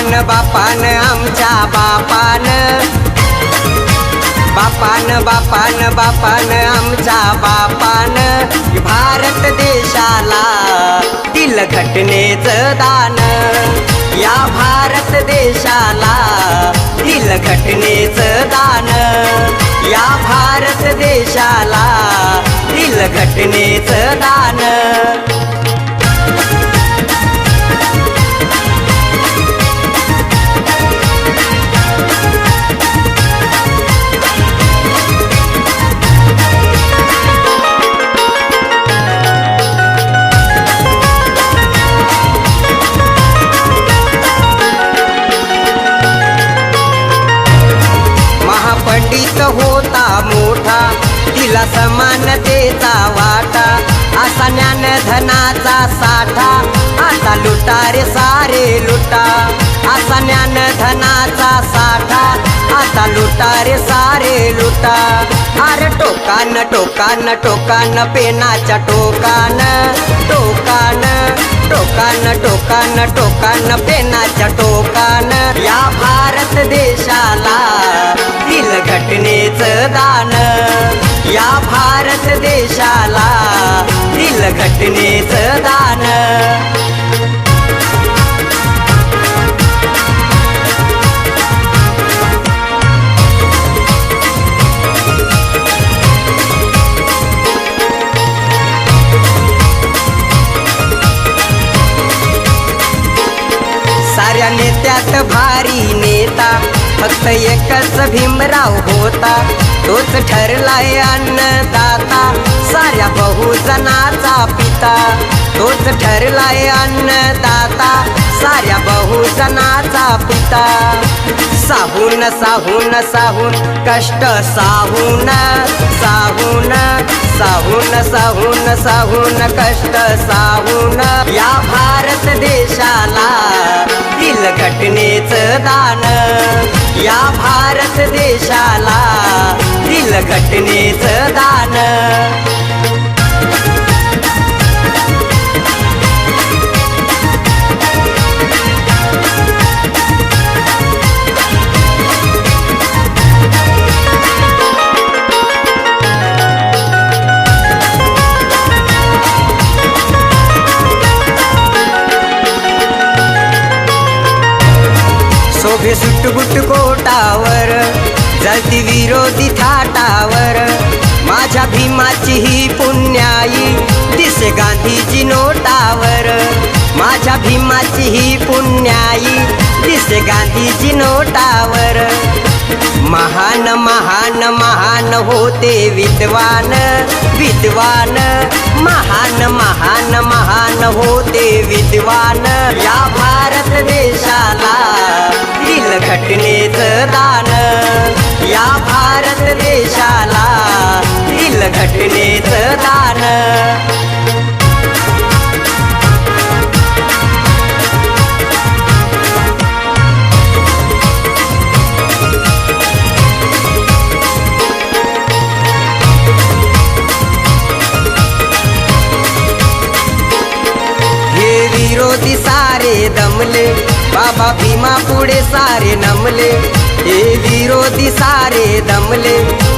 बापान आमच्या बापान आमच्या बापान भारत देशाला दिल घटनेचं दान। या भारत देशाला दिल घटनेचं दान। या भारत देशाला दिल घटनेचं दान। पंडित होता मोठा दिला समानतेचा वाटा। असा ज्ञान धनाचा साठा आता लुटा रे सारे लुटा। असा ज्ञान धनाचा साठा आता लुटा रे सारे लुटा। अरे टोकान टोकान टोकान पेनाच्या टोकान टोकान टोकान टोकान टोकान पेनाच्या टोकान। या भारत देशाला दिल घटनेचं दान। या भारत देशाला दिल घटनेचं दान। साऱ्या नेत्यात भारी नेता फक्त एकच भीमराव होता। तोच ठरलाय अन्नदाता साऱ्या बहुजनाचा पिता। तोच ठरलाय अन्नदाता साऱ्या बहुजनाचा पिता। साहून साहून साहून कष्ट साहून साहून साहून साहून साहून कष्ट साहून। या भारत देशाला दिल घटनेचं दान। या भारत देशाला दिल घटनेचं दान। शोभे सुटबुट कोटावर जळती विरोधी थाटावर। माझ्या भीमाची ही पुण्याई दिसे गांधीजी नोटावर। माझ्या भीमाची ही पुण्याई दिसे गांधीजी नोटावर। महान महान महान होते विद्वान विद्वान। महान महान महान होते विद्वान। या भारत देशाला दिल घटनेचं दान। या भारत देशाला दिल घटनेचं दान। विरोधी सारे दमले बाबा भीमा पुढे सारे नमले। हे विरोधी सारे दमले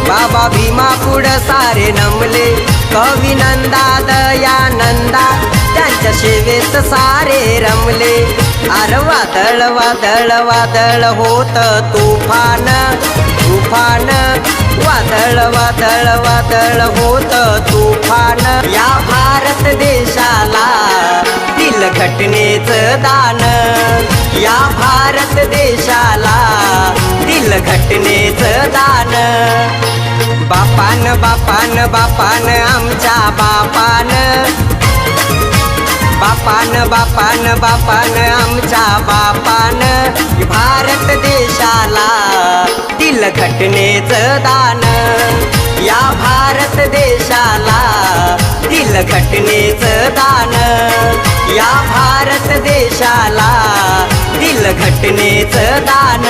बाबा भीमा पुढे सारे नमले। कवी नंदा दयानंदा त्यांच्या सेवेत सारे रमले। अरे वादळ वादळ वादळ होत तुफान तुफान। वादळ वादळ वादळ होत तुफान। या भारत देशाला दिल घटनेचं दान। या भारत देशाला दिल घटनेचं दान। बापान बापान बापान आमच्या बापान बापान बापान आमच्या बापान भारत देशाला दिल घटनेचं दान। या भारत देशाला दिल घटनेचं दान। या भारत देशाला दिल घटनेचं दान।